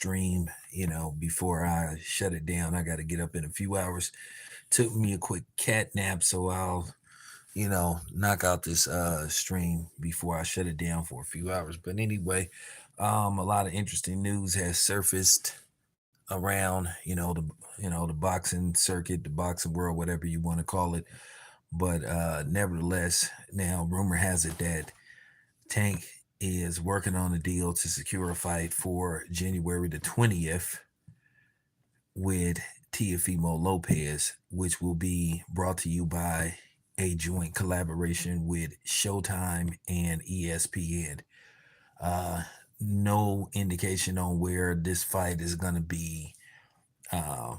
stream, before I shut it down. I got to get up in a few hours. Took me a quick cat nap, so I'll, knock out this stream before I shut it down for a few hours. But anyway, a lot of interesting news has surfaced around, the boxing circuit, the boxing world, whatever you want to call it. But nevertheless, now rumor has it that Tank is working on a deal to secure a fight for January the 20th with Teofimo Lopez, which will be brought to you by a joint collaboration with Showtime and ESPN. Uh, no indication on where this fight is going to be. Uh,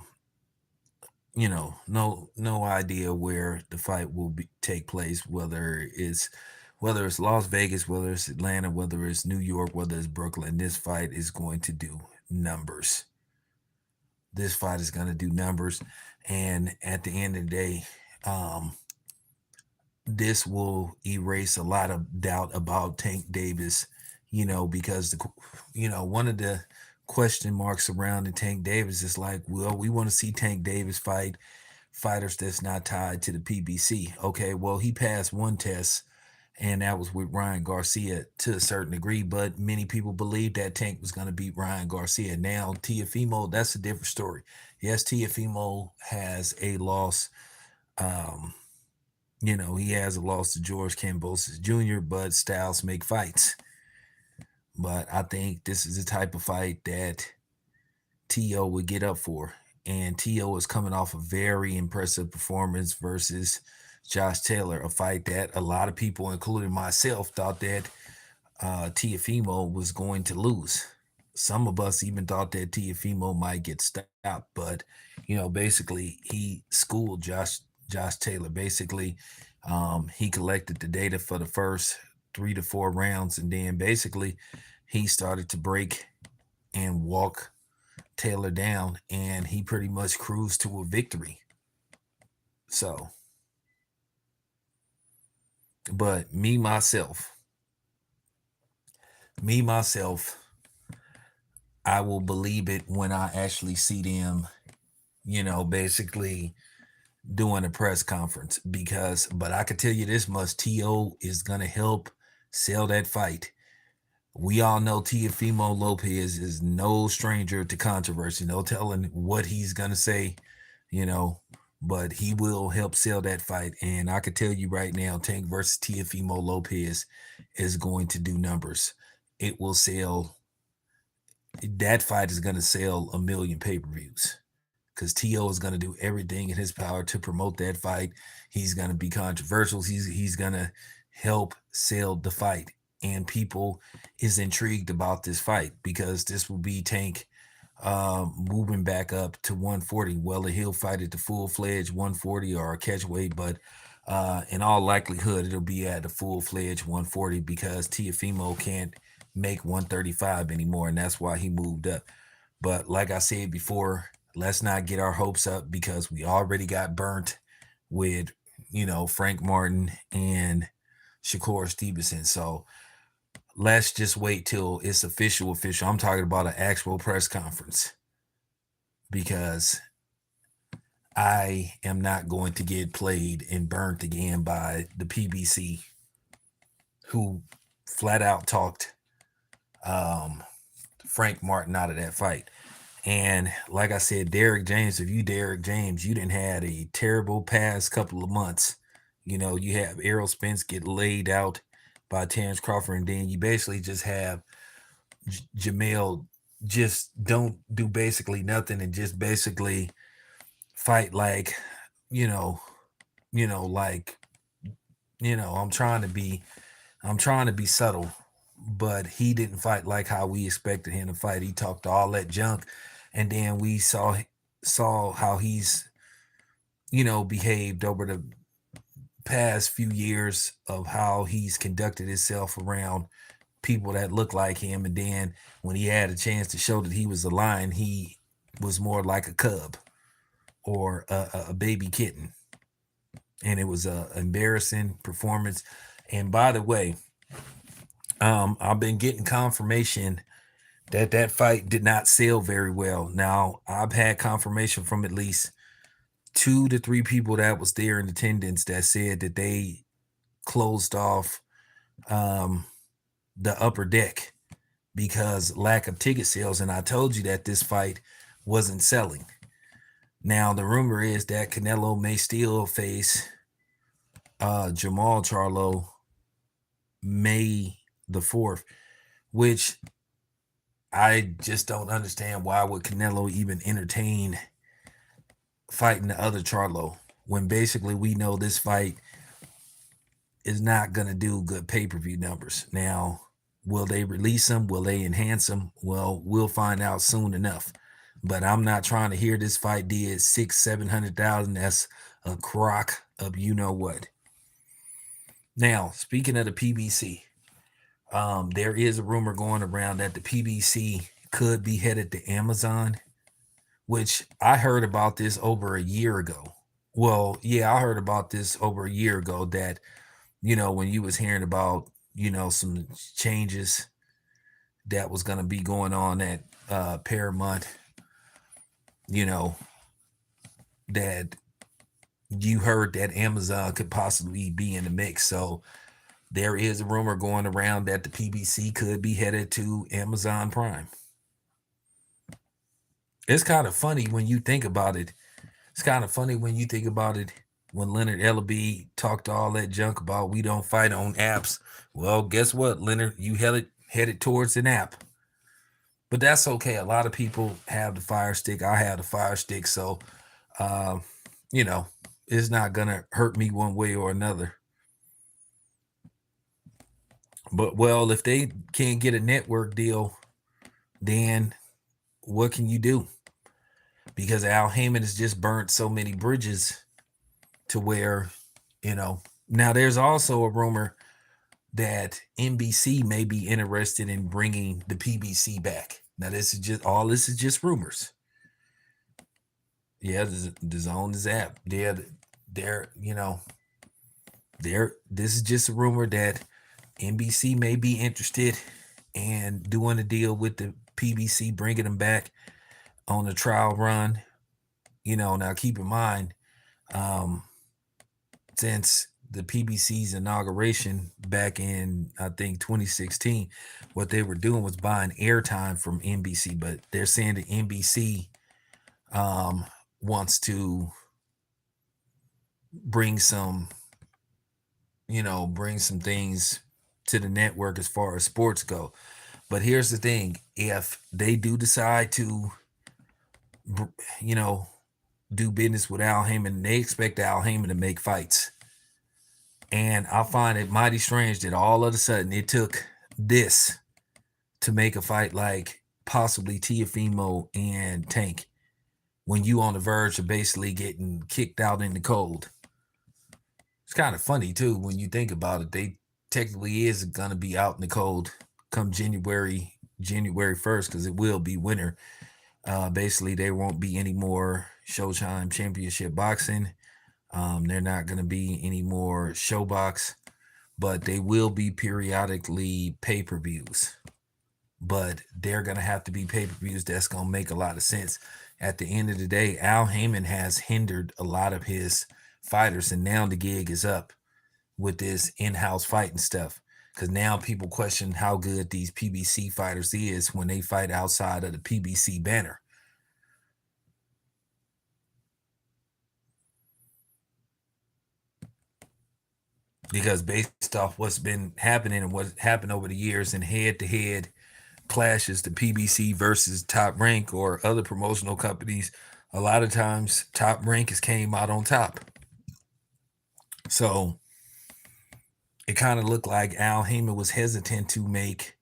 no idea where the fight will take place. Whether it's Las Vegas, whether it's Atlanta, whether it's New York, whether it's Brooklyn. This fight is going to do numbers. This fight is going to do numbers, and at the end of the day, um, this will erase a lot of doubt about Tank Davis. Because one of the question marks surrounding Tank Davis is like, well, we want to see Tank Davis fight fighters that's not tied to the PBC. Okay, well, he passed one test, and that was with Ryan Garcia to a certain degree, but many people believed that Tank was going to beat Ryan Garcia. Now, Teofimo, that's a different story. Yes, Teofimo has a loss. Um, he has a loss to George Kambosos Jr., but styles make fights. But I think this is the type of fight that T.O. would get up for. And T.O. is coming off a very impressive performance versus Josh Taylor, a fight that a lot of people, including myself, thought that Teofimo was going to lose. Some of us even thought that Teofimo might get stopped, but basically he schooled Josh Taylor. Basically, he collected the data for the first 3 to 4 rounds, and then basically he started to break and walk Taylor down, and he pretty much cruised to a victory. So, but me myself, I will believe it when I actually see them, basically doing a press conference. But I can tell you this much: To is gonna help sell that fight. We all know Teofimo Lopez is no stranger to controversy. No telling what he's gonna say, you know, but he will help sell that fight. And I can tell you right now, Tank versus Teofimo Lopez is going to do numbers. It will sell. That fight is going to sell 1 million pay-per-views because To is going to do everything in his power to promote that fight. He's going to be controversial. He's going to help sell the fight, and people is intrigued about this fight because this will be Tank moving back up to 140. Whether he'll fight at the full-fledged 140 or a catchweight, but in all likelihood, it'll be at the full-fledged 140 because Teofimo can't make 135 anymore, and that's why he moved up. But like I said before, let's not get our hopes up because we already got burnt with, Frank Martin and Shakur Stevenson. So let's just wait till it's official. I'm talking about an actual press conference because I am not going to get played and burnt again by the PBC, who flat out talked um, Frank Martin out of that fight. And like I said, Derek James, if you Derek James, you didn't had a terrible past couple of months. You have Errol Spence get laid out by Terrence Crawford, and then you basically just have Jamel just don't do basically nothing and just basically fight like, you know, like, I'm trying to be subtle, but he didn't fight like how we expected him to fight. He talked all that junk, and then we saw how he's behaved over the past few years of how he's conducted himself around people that look like him, and then when he had a chance to show that he was a lion, he was more like a cub or a baby kitten, and it was a embarrassing performance. And by the way, I've been getting confirmation That fight did not sell very well. Now, I've had confirmation from at least 2 to 3 people that was there in attendance that said that they closed off um, the upper deck because lack of ticket sales. And I told you that this fight wasn't selling. Now, the rumor is that Canelo may still face Jamal Charlo May the 4th, which I just don't understand. Why would Canelo even entertain fighting the other Charlo when basically we know this fight is not going to do good pay-per-view numbers? Now, will they release him? Will they enhance him? Well, we'll find out soon enough. But I'm not trying to hear this fight did 600,000-700,000. That's a crock of you know what. Now, speaking of the PBC, there is a rumor going around that the PBC could be headed to Amazon, which I heard about this over a year ago. Well, yeah, I heard about this over a year ago that, when you was hearing about, some changes that was going to be going on at Paramount, that you heard that Amazon could possibly be in the mix. So there is a rumor going around that the PBC could be headed to Amazon Prime. It's kind of funny when you think about it. When Leonard Ellaby talked all that junk about we don't fight on apps. Well, guess what, Leonard? You headed towards an app. But that's okay. A lot of people have the Fire Stick. I have the Fire Stick. So, it's not going to hurt me one way or another. But, well, if they can't get a network deal, then what can you do? Because Al Heyman has just burnt so many bridges to where, now there's also a rumor that NBC may be interested in bringing the PBC back. Now this is just rumors. Yeah, the Zone is app. They're this is just a rumor that NBC may be interested in doing a deal with the PBC, bringing them back on a trial run. Now keep in mind, since the PBC's inauguration back in, I think, 2016, what they were doing was buying airtime from NBC, but they're saying that NBC wants to bring some things to the network as far as sports go. But here's the thing: if they do decide to, do business with Al Heyman, they expect Al Heyman to make fights. And I find it mighty strange that all of a sudden it took this to make a fight like possibly Tiafimo and Tank when you on the verge of basically getting kicked out in the cold. It's kind of funny too when you think about it. They technically is going to be out in the cold come January 1st because it will be winter. Basically, there won't be any more Showtime Championship boxing. They're not going to be any more Showbox, but they will be periodically pay-per-views. But they're going to have to be pay-per-views that's going to make a lot of sense. At the end of the day, Al Heyman has hindered a lot of his fighters, and now the gig is up with this in-house fighting stuff. Because now people question how good these PBC fighters is when they fight outside of the PBC banner. Because based off what's been happening and what happened over the years in head-to-head clashes, the PBC versus Top Rank or other promotional companies, a lot of times Top Rank has came out on top. So it kind of looked like Al Heyman was hesitant to make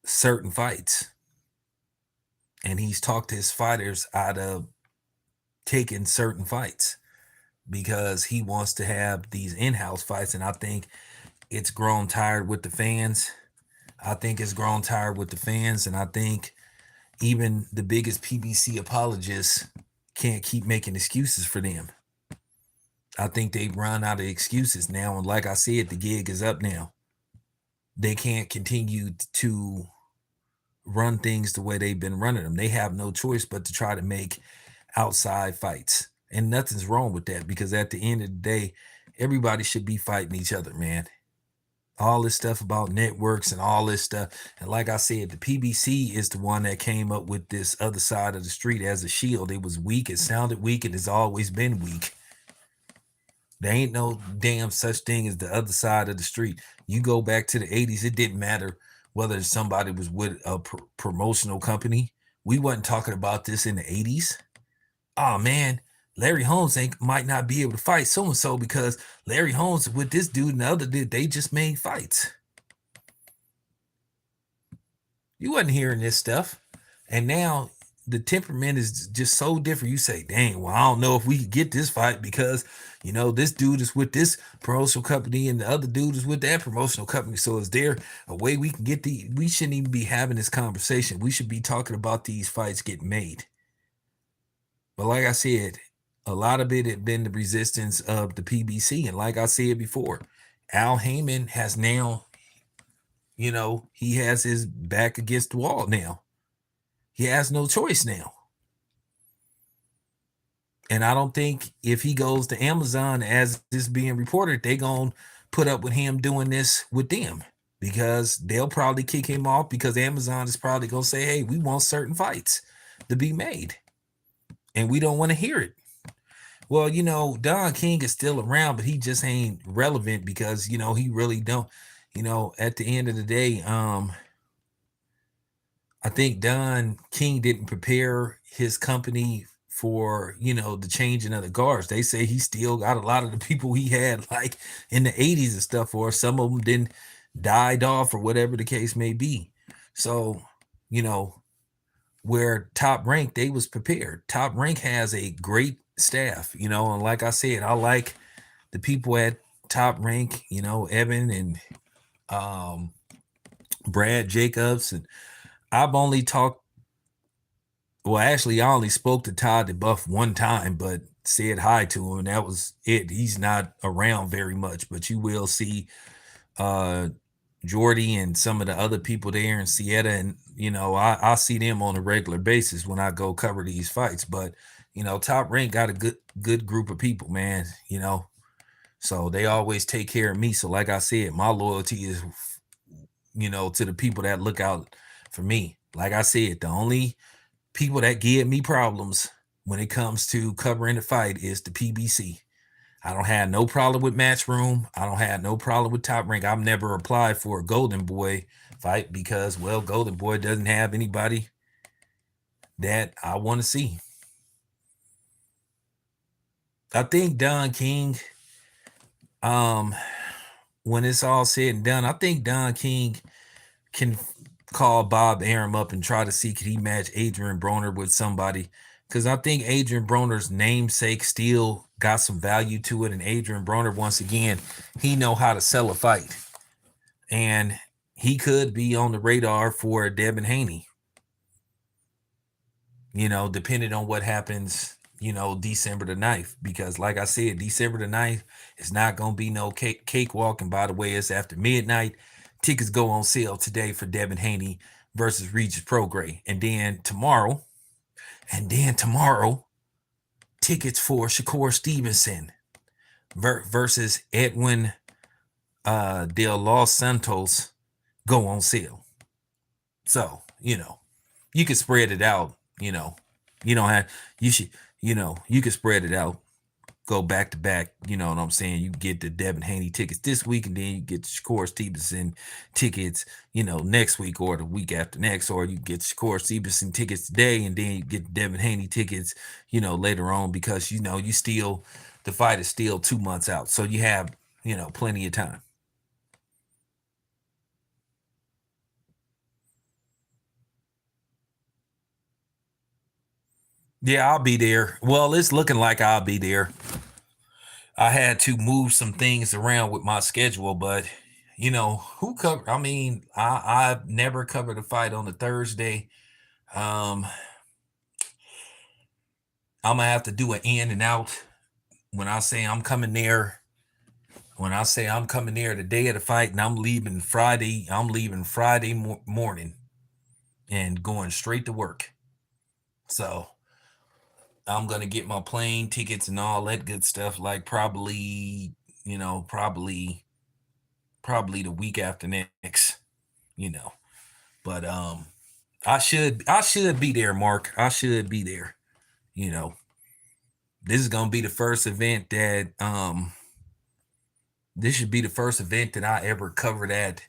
certain fights. And he's talked his fighters out of taking certain fights because he wants to have these in-house fights. And I think it's grown tired with the fans. And I think even the biggest PBC apologists can't keep making excuses for them. I think they've run out of excuses now. And like I said, the gig is up now. They can't continue to run things the way they've been running them. They have no choice but to try to make outside fights. And nothing's wrong with that, because at the end of the day, everybody should be fighting each other, man. All this stuff about networks and all this stuff. And like I said, the PBC is the one that came up with this other side of the street as a shield. It was weak. It sounded weak. It has always been weak. There ain't no damn such thing as the other side of the street. You go back to the 80s, it didn't matter whether somebody was with a promotional company. We wasn't talking about this in the 80s. Oh man, Larry Holmes might not be able to fight so and so because Larry Holmes with this dude and the other dude, they just made fights. You wasn't hearing this stuff. And now the temperament is just so different. You say, dang, well, I don't know if we could get this fight because, this dude is with this promotional company and the other dude is with that promotional company. So is there a way we can get we shouldn't even be having this conversation. We should be talking about these fights getting made. But like I said, a lot of it had been the resistance of the PBC. And like I said before, Al Heyman has now, he has his back against the wall now. He has no choice now. And I don't think if he goes to Amazon, as this being reported, they going to put up with him doing this with them, because they'll probably kick him off, because Amazon is probably going to say, hey, we want certain fights to be made and we don't want to hear it. Well, Don King is still around, but he just ain't relevant because, he really don't, at the end of the day, I think Don King didn't prepare his company for, the changing of the guards. They say he still got a lot of the people he had like in the 80s and stuff, or some of them didn't died off or whatever the case may be. So, where Top Rank, they was prepared. Top Rank has a great staff, and like I said, I like the people at Top Rank, Evan and Brad Jacobs. And I've only talked, well, actually, I only spoke to Todd DeBuff one time, but said hi to him, and that was it. He's not around very much, but you will see Jordy and some of the other people there in Sieta, and I see them on a regular basis when I go cover these fights. But Top Rank got a good group of people, man. So they always take care of me. So like I said, my loyalty is to the people that look out for me. Like I said, the only people that give me problems when it comes to covering the fight is the PBC. I don't have no problem with Matchroom. I don't have no problem with Top Rank. I've never applied for a Golden Boy fight because, well, Golden Boy doesn't have anybody that I want to see. I think Don King, when it's all said and done, I think Don King can call Bob Arum up and try to see could he match Adrian Broner with somebody, because I think Adrian Broner's namesake still got some value to it. And Adrian Broner, once again, he know how to sell a fight, and he could be on the radar for Devin Haney, depending on what happens, December the 9th, because like I said, December the 9th is not going to be no cakewalk. And by the way, it's after midnight. Tickets go on sale today for Devin Haney versus Regis Prograis. And then tomorrow, tickets for Shakur Stevenson versus Edwin de Los Santos go on sale. So, you can spread it out, you don't have, you can spread it out, go back to back, you know what I'm saying? You get the Devin Haney tickets this week, and then you get the Shakur Stevenson tickets, next week or the week after next, or you get Shakur Stevenson tickets today, and then you get Devin Haney tickets, later on, because, the fight is still 2 months out. So you have, plenty of time. Yeah, I'll be there. Well, it's looking like I'll be there. I had to move some things around with my schedule, but who cover? I mean, I've never covered a fight on a Thursday. I'm gonna have to do an in and out. When I say I'm coming there, the day of the fight, and I'm leaving Friday morning. and going straight to work. So I'm gonna get my plane tickets and all that good stuff, like probably, probably the week after next, you know. But I should be there, Mark. I should be there. You know, this is gonna be the first event that this should be the first event that I ever covered at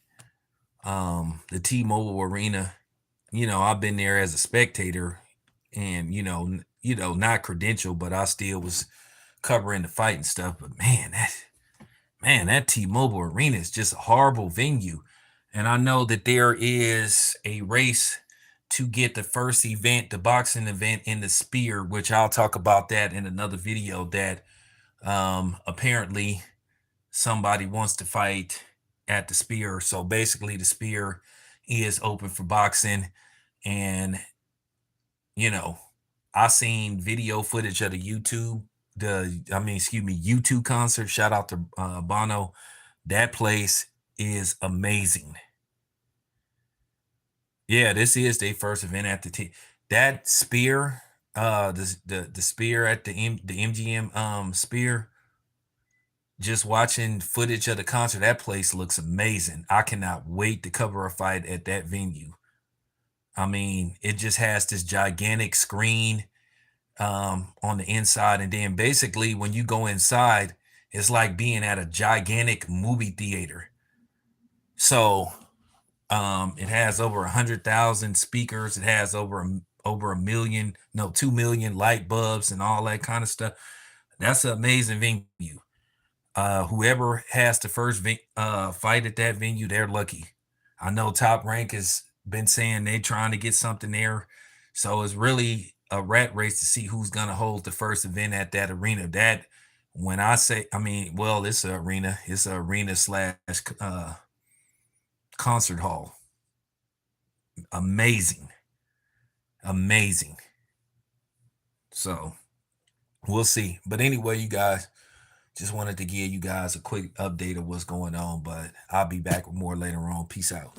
the T-Mobile Arena. I've been there as a spectator, and not credential, but I still was covering the fight and stuff. But man, that T-Mobile Arena is just a horrible venue. And I know that there is a race to get the first event, the boxing event in the Spear, which I'll talk about that in another video, that apparently somebody wants to fight at the Spear. So basically the Spear is open for boxing. And, you know, I seen video footage of the YouTube concert. Shout out to Bono. That place is amazing. Yeah, this is their first event at the that Spear, the Spear at the MGM Spear. Just watching footage of the concert, that place looks amazing. I cannot wait to cover a fight at that venue. I mean, it just has this gigantic screen on the inside, and then basically when you go inside, it's like being at a gigantic movie theater. So it has over 100,000 speakers. It has over a million, no, 2 million light bulbs and all that kind of stuff. That's an amazing venue. Whoever has the first fight at that venue, they're lucky. I know Top Rank has been saying they're trying to get something there. So it's really a rat race to see who's going to hold the first event at that arena. That, when I say, I mean, well, it's an arena. It's an arena slash concert hall. Amazing. Amazing. So we'll see. But anyway, you guys, just wanted to give you guys a quick update of what's going on. But I'll be back with more later on. Peace out.